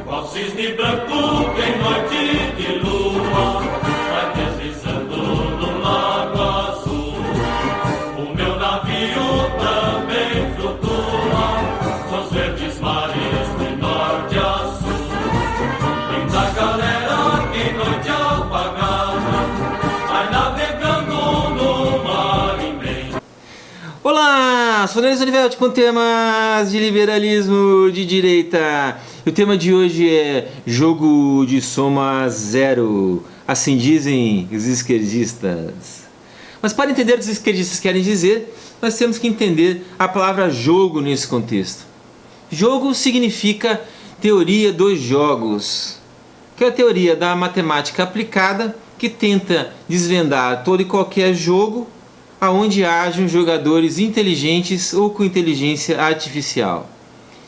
Qual cisne branco em noite de lua vai deslizando no lago azul. O meu navio também flutua nos verdes mares de norte a sul. Linda galera em noite apagada vai navegando no mar imenso. Olá, sou Nelis Olivetti com temas de liberalismo de direita. E o tema de hoje é jogo de soma zero, assim dizem os esquerdistas. Mas para entender o que os esquerdistas querem dizer, nós temos que entender a palavra jogo nesse contexto. Jogo significa teoria dos jogos, que é a teoria da matemática aplicada que tenta desvendar todo e qualquer jogo aonde hajam jogadores inteligentes ou com inteligência artificial.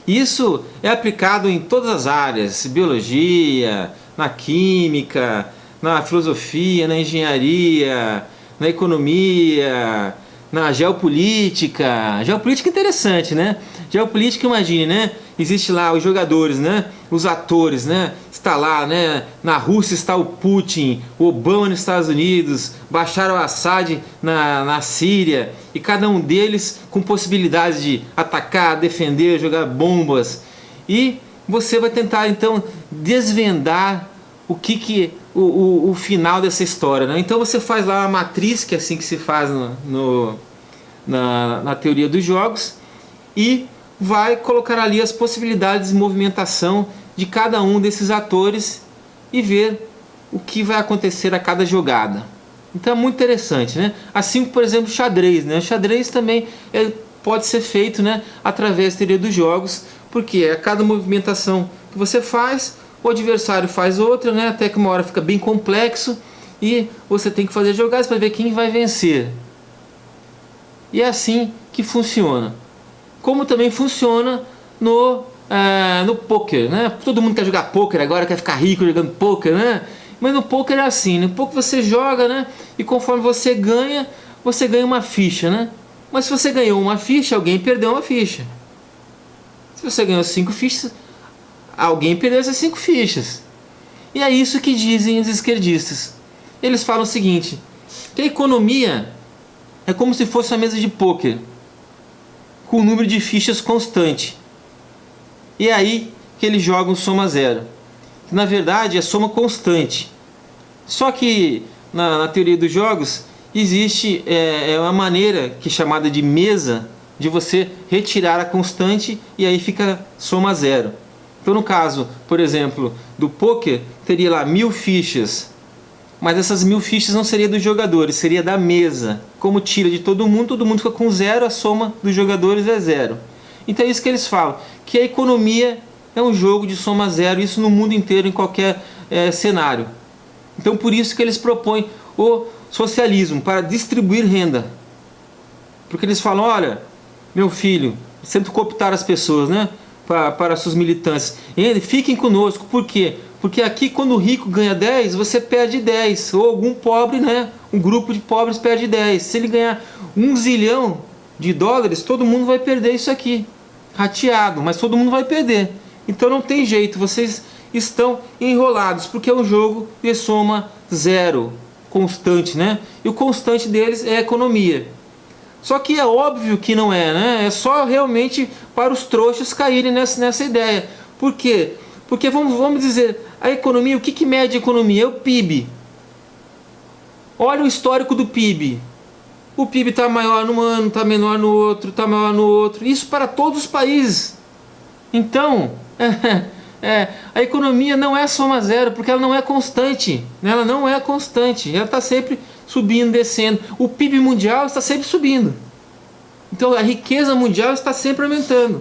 Isso é aplicado em todas as áreas, biologia, na química, na filosofia, na engenharia, na economia, na geopolítica. Geopolítica é interessante, né? Geopolítica, imagine, né? Existe lá os jogadores, né? Os atores, né? Está lá, né? Na Rússia está o Putin, o Obama nos Estados Unidos, Bashar al-Assad na Síria, e cada um deles com possibilidades de atacar, defender, jogar bombas. E você vai tentar então desvendar o final dessa história, né? Então você faz lá uma matriz, que é assim que se faz na teoria dos jogos, e vai colocar ali as possibilidades de movimentação de cada um desses atores e ver o que vai acontecer a cada jogada. Então é muito interessante, né? Assim como, por exemplo, xadrez, né? O xadrez também pode ser feito, né, através da teoria dos jogos, porque a cada movimentação que você faz, o adversário faz outra, né? Até que uma hora fica bem complexo e você tem que fazer jogadas para ver quem vai vencer. E é assim que funciona. Como também funciona no poker, né? Todo mundo quer jogar poker agora, quer ficar rico jogando poker, né? Mas no poker é assim, no poker você joga, né? E conforme você ganha uma ficha, né? Mas se você ganhou uma ficha, alguém perdeu uma ficha. Se você ganhou 5 fichas, alguém perdeu essas 5 fichas. E é isso que dizem os esquerdistas. Eles falam o seguinte, que a economia é como se fosse uma mesa de poker, com um número de fichas constante. E é aí que eles jogam soma zero. Na verdade é soma constante. Só que na teoria dos jogos existe uma maneira que é chamada de mesa, de você retirar a constante e aí fica soma zero. Então no caso, por exemplo, do poker, teria lá 1000 fichas. Mas essas 1000 fichas não seria dos jogadores, seria da mesa. Como tira de todo mundo fica com zero, a soma dos jogadores é zero. Então é isso que eles falam, que a economia é um jogo de soma zero, isso no mundo inteiro, em qualquer cenário. Então por isso que eles propõem o socialismo, para distribuir renda. Porque eles falam, olha, meu filho, sempre cooptar as pessoas, né, para suas militâncias. Fiquem conosco, por quê? Porque aqui quando o rico ganha 10, você perde 10. Ou algum pobre, né? Um grupo de pobres perde 10. Se ele ganhar 1 zilhão de dólares, todo mundo vai perder isso aqui. Rateado, mas todo mundo vai perder. Então não tem jeito, vocês estão enrolados, porque é um jogo de soma zero, constante, né? E o constante deles é a economia. Só que é óbvio que não é, né? É só realmente para os trouxas caírem nessa ideia. Por quê? Porque vamos dizer, a economia, o que mede a economia? É o PIB. Olha o histórico do PIB. O PIB está maior num ano, está menor no outro, está maior no outro. Isso para todos os países. Então, a economia não é soma zero, porque ela não é constante. Ela não é constante. Ela está sempre subindo, descendo. O PIB mundial está sempre subindo. Então a riqueza mundial está sempre aumentando.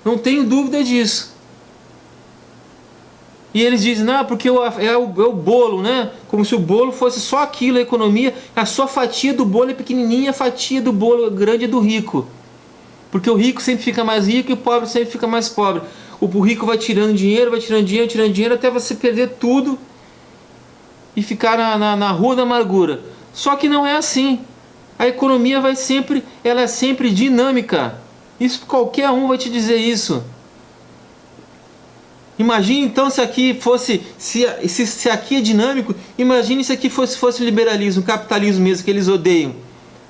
Não tenho dúvida disso. E eles dizem, não, porque é o bolo, né? Como se o bolo fosse só aquilo, a economia, a sua fatia do bolo é pequenininha, a fatia do bolo grande é do rico. Porque o rico sempre fica mais rico e o pobre sempre fica mais pobre. O rico vai tirando dinheiro, até você perder tudo e ficar na rua da amargura. Só que não é assim. A economia ela é sempre dinâmica. Isso qualquer um vai te dizer isso. Imagine então se aqui fosse, se aqui é dinâmico, imagine se aqui fosse o liberalismo, o capitalismo mesmo, que eles odeiam.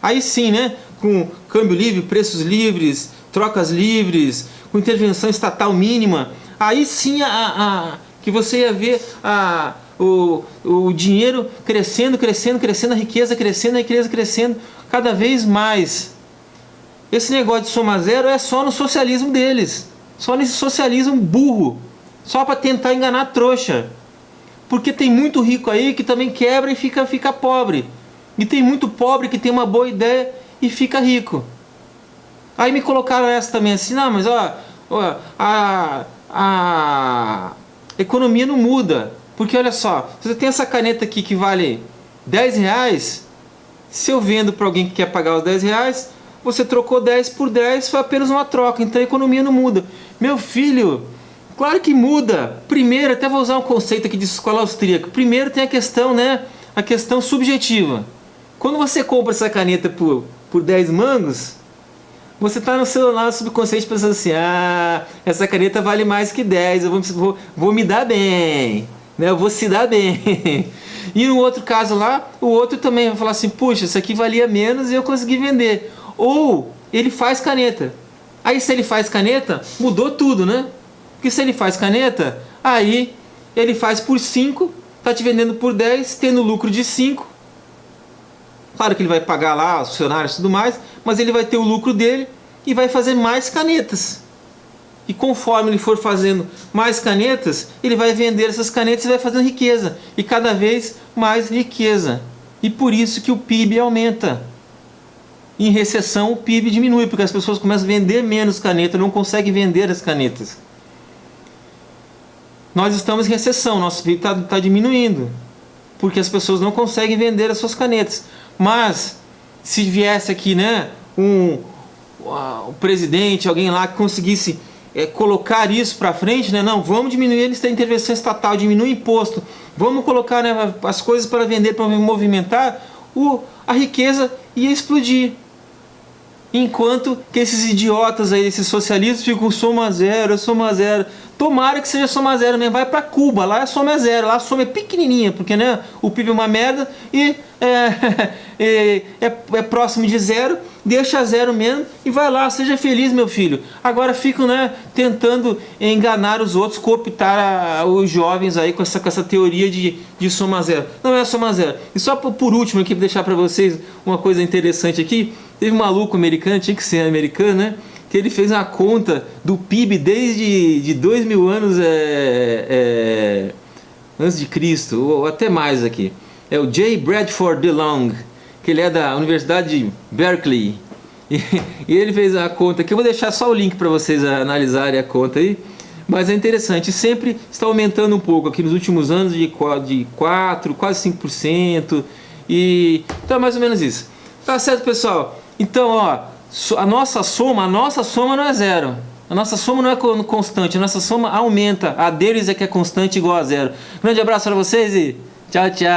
Aí sim, né? Com câmbio livre, preços livres, trocas livres, com intervenção estatal mínima. Aí sim que você ia ver o dinheiro crescendo, a riqueza crescendo cada vez mais. Esse negócio de soma zero é só no socialismo deles, só nesse socialismo burro, só para tentar enganar a trouxa. Porque tem muito rico aí que também quebra e fica pobre. E tem muito pobre que tem uma boa ideia e fica rico. Aí me colocaram essa também assim, não, mas a economia não muda. Porque olha só, você tem essa caneta aqui que vale R$10, se eu vendo para alguém que quer pagar os R$10, você trocou 10 por 10, foi apenas uma troca, então a economia não muda. Meu filho, claro que muda. Primeiro, até vou usar um conceito aqui de escola austríaca. Primeiro tem a questão, né, a questão subjetiva. Quando você compra essa caneta por 10 mangos, você está no seu lado subconsciente pensando assim, essa caneta vale mais que 10, eu vou me dar bem, né? Eu vou se dar bem. E no outro caso lá, o outro também vai falar assim, puxa, isso aqui valia menos e eu consegui vender. Ou ele faz caneta. Aí se ele faz caneta, mudou tudo, né? Porque se ele faz caneta, aí ele faz por 5, está te vendendo por 10, tendo lucro de 5. Claro que ele vai pagar lá os funcionários e tudo mais, mas ele vai ter o lucro dele e vai fazer mais canetas. E conforme ele for fazendo mais canetas, ele vai vender essas canetas e vai fazendo riqueza. E cada vez mais riqueza. E por isso que o PIB aumenta. Em recessão o PIB diminui, porque as pessoas começam a vender menos caneta, não conseguem vender as canetas. Nós estamos em recessão, nosso PIB está diminuindo, porque as pessoas não conseguem vender as suas canetas. Mas se viesse aqui, né, um presidente, alguém lá que conseguisse colocar isso para frente, né, não, vamos diminuir a intervenção estatal, diminuir o imposto, vamos colocar, né, as coisas para vender, para movimentar, a riqueza ia explodir. Enquanto que esses idiotas aí, esses socialistas, ficam soma zero. Tomara que seja soma zero mesmo. Vai para Cuba, lá a soma é zero, lá a soma é pequenininha, porque, né, o PIB é uma merda e é próximo de zero, deixa zero mesmo e vai lá, seja feliz, meu filho. Agora ficam, né, tentando enganar os outros, cooptar os jovens aí com essa teoria de soma zero. Não é soma zero. E só por último aqui, deixar para vocês uma coisa interessante aqui. Teve um maluco americano, tinha que ser americano, né? Que ele fez uma conta do PIB desde 2000 anos antes de Cristo, ou até mais aqui. É o J. Bradford DeLong, que ele é da Universidade de Berkeley. E ele fez a conta, que eu vou deixar só o link para vocês analisarem a conta aí. Mas é interessante, sempre está aumentando um pouco aqui nos últimos anos de 4, quase 5%. E então é mais ou menos isso. Tá certo, pessoal? Então, ó, a nossa soma não é zero. A nossa soma não é constante, a nossa soma aumenta. A deles é que é constante igual a zero. Grande abraço para vocês e tchau, tchau!